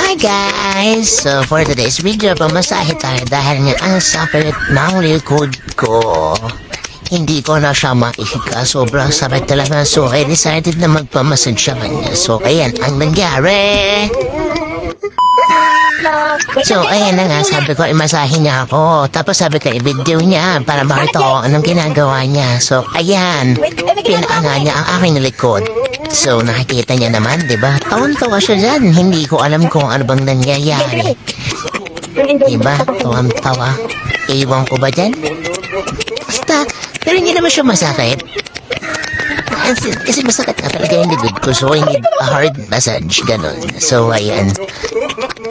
Hi guys! So for today's video, pamasahe tayo dahil nga ang sakit ng likod ko. Hindi ko na siya maihika. Sobrang sakit talaga. So I decided na magpamassage siya kanya. So ayan ang nangyari. So ayan na nga, sabi ko imasahe niya ako. Tapos sabi ko i-video niya para makita ko anong ginagawa niya. So ayan, pinaka niya ang aking likod. So nakikita niya naman, diba? Tawan-tawa siya dyan. Hindi ko alam kung ano bang nangyayari. Diba? Tawan-tawa. Iwan ko ba dyan? Basta, pero hindi naman siya masakit. Kasi masakit na talaga yung likod ko. So I need a hard massage. Ganon. So ayan.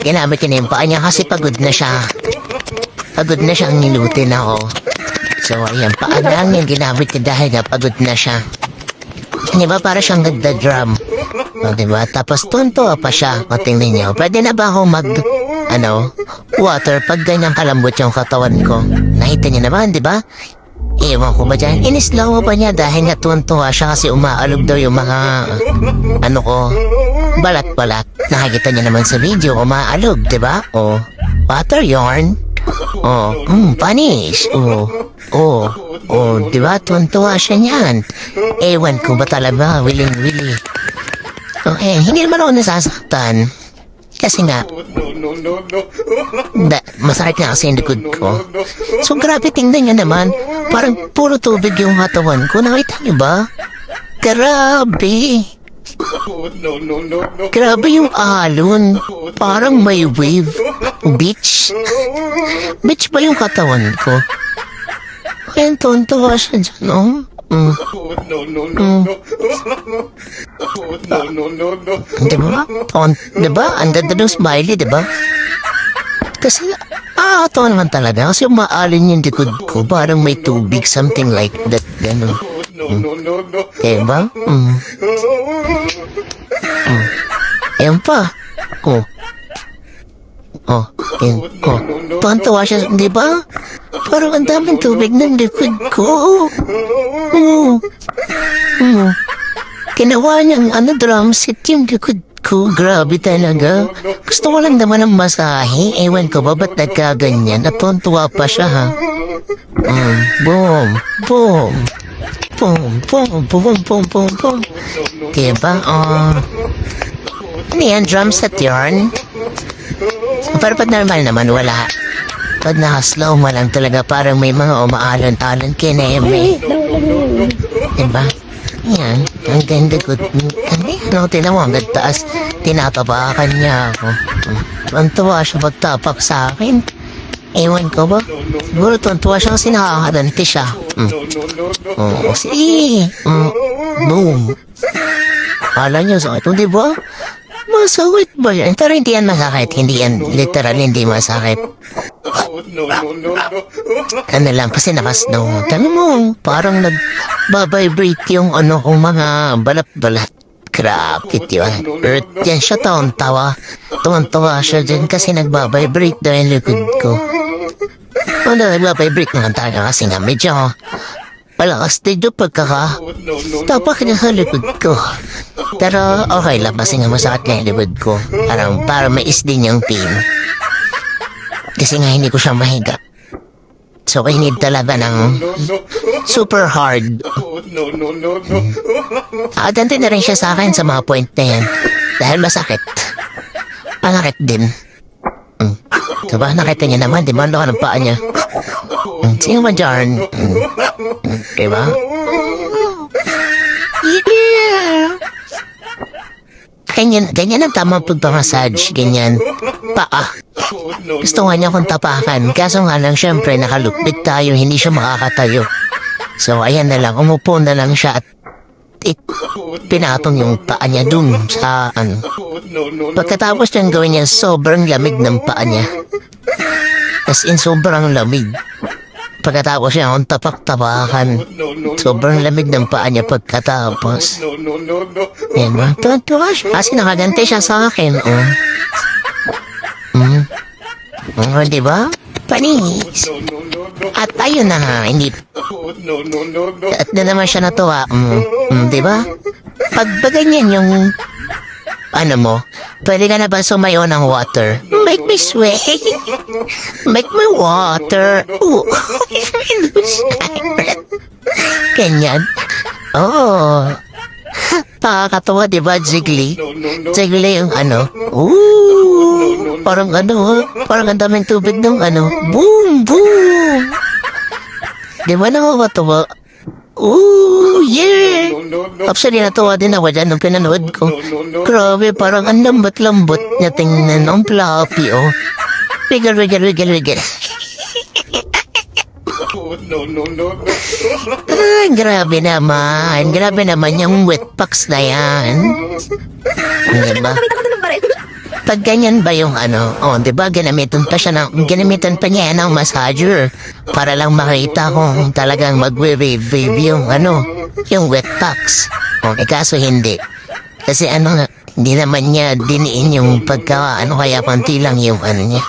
Ginamit ko na yung paa niya kasi pagod na siya. Pagod na siyang nilutin ako. So ayan, paa lang yung ginamit ko dahil na pagod na siya. Diba para siyang nagda-drum? O diba? Tapos tuntua pa siya. O tingnan niyo. Pwede na ba ako water pag ganyang kalambot yung katawan ko? Nakita niyo naman, diba? Ewan ko ba dyan? Inislow pa niya dahil nga tuntua siya kasi umaalog daw yung mga balat-balat. Nakikita niya naman sa video, umaalog, diba? O, water yarn. Oh, panis. Diba? Tuwan-tuwa siya niyan. Ewan ko ba talaga, wiling-wili. Hindi naman ako nasasaktan. Kasi nga, masakit nga kasi yung likod ko. So, grabe, tingnan niyo naman. Parang puro tubig yung katawan ko. Nakita niyo ba? Grabe. Grabe yung alon. Parang may wave. Beach. Beach ba yung katawan ko? Kaya tontawa siya dyan, oh. Diba? Diba? Ang ganda ng smiley, diba? Kasi, ito naman talaga. Kasi umaalin yung likod ko. Parang may tubig, something like that. Ganun. Diba? Ayan pa. Tuwan-tuwa siya, di ba? Parang ang daming tubig ng likod ko. Kinawa niyang drum set yung likod ko. Grabe talaga. Gusto ko lang naman ng masahe. Ewan ko ba ba't nagkaganyan? At tuwan-tuwa pa siya, ha? Boom. Boom. Boom. Boom. Boom. Boom. Boom. Boom. Diba? Ano yan? Drum set yarn? Pero pag normal naman, wala. Pag naka-slow mo lang talaga, parang may mga umaalon-alon kineme. Diba? Yan. Ang ganda ko. Tinan mo, hanggang taas. Tinatapakan niya ako. Tuwan-tuwa siya pagtapak sa akin. Ewan ko ba? Siguro tuwan-tuwa siya kasi nakakaganti siya. Sige. Boom. Kala niyo sa ito, diba? Masakit ba yan? Pero hindi yan masakit. Hindi yan literal, hindi masakit. Ano lang, kasi nakasnow. Tama mo, parang nag-vibrate yung kung mga balat-balat. Grabe, diba? Earth yan siya tawa. Tuwan-tawa siya dyan kasi nag-vibrate daw yung likod ko. Nag-vibrate naman tayo kasi nga medyo malakas din yung tapak niya sa likod ko. Pero okay lang kasi nga masakit nga yung likod ko. Para mais din yung pain. Kasi nga hindi ko siya mahiga. So I need talaga ng super hard. Ganti na rin siya sa akin sa mga point na yan. Dahil masakit. Masakit din. Diba? Nakita niya naman. Diba? Ano ka ng paa niya? Sino ba dyan? Diba? Yeah! Ganyan ang tamang pagpamassage. Ganyan. Paa. Gusto nga niya akong tapakan. Kaso nga lang, syempre, nakalupit tayo. Hindi siya makakatayo. So, ayan na lang. Umupo na lang siya at pinatong yung paa niya dun sa Pagkatapos niyang gawin niya, sobrang lamig ng paa niya. As in, sobrang lamig. Pagkatapos niya akong tapak-tapakan. Sobrang lamig ng paa niya pagkatapos. Yan ba? Tuwa siya. Kasi nakaganti siya sa akin, diba? Panis. At ayun na nga, hindi. At na naman siya natuwa. Diba? Pag ganyan yung Pwede ka na ba sumayo ng water? Make me sweat. Make me water. Ooh. Ganyan. Oh. Nakakatawa, di ba, Jiggly? Jiggly yung ano. Ooh. Parang ano, parang ang daming tubig ng ano. Boom, boom. Di ba nakakatawa? Ooh, yeah! Actually, natuwa din ako dyan nung pinanood ko. Grabe, parang ang lambot-lambot niya tingnan. Ang floppy, oh. Wiggle, wiggle, wiggle, wiggle. Ah, grabe naman. Grabe naman yung wet packs na yan. Diba? Pag ganyan ba yung ano, oh, di ba, ginamitan pa niya ng massager para lang makita kung talagang magwe-wave yung ano, yung wet packs. Okay, kaso hindi. Kasi ano nga, hindi naman niya diniin yung pagka, ano kaya panti lang yung ano niya.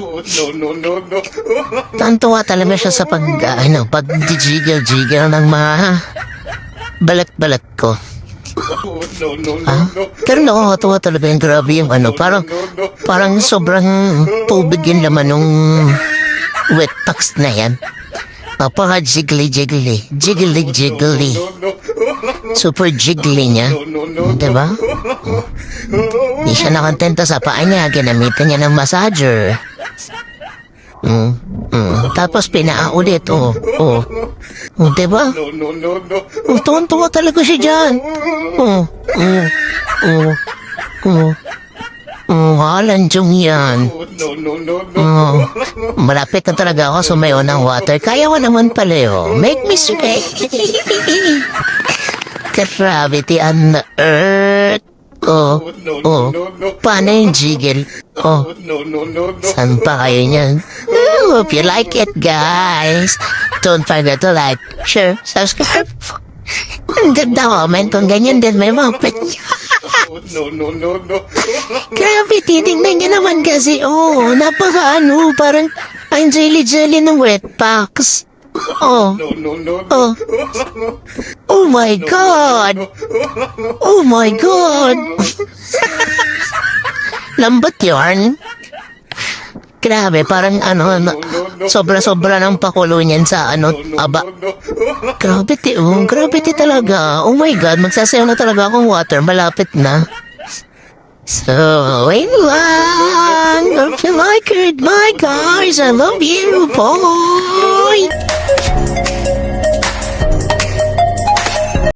Tantuwa talaga siya sa pag-jiggle-jiggle ng mga balat-balat ko. Ah? Pero nakakatawa talaga yung grabe yung ano, parang sobrang tubig yung laman nung wet packs na yan. Napaka-jiggly-jiggly. Jiggly-jiggly. Super jiggly niya. Diba? Hindi siya nakantenta sa paa niya. Ginamitan niya ng massager. Tapos pinaulit. Diba? Tuwan-tuwa talaga siya dyan. Halandyong yan. Malapit na talaga ako sumayo ng water. Kaya ko naman pala yun. Make me sweat. Gravity on the earth. Paano yung jiggle? Saan pa kayo niyan? Hope you like it, guys. Don't forget to like, share, subscribe. Ang ganda comment kung ganyan din may muppet. Grabe, titingnan niya naman kasi. Napaka parang ang jelly-jelly ng wet packs. Oh my God. Oh my God. Lambot yarn. Grabe, parang sobra-sobra ng pakulo niyan sa aba. Grabe talaga. Oh my God, magsasayaw na talaga akong water, malapit na. So, wait lang. Hope you like it, my guys. I love you, boy.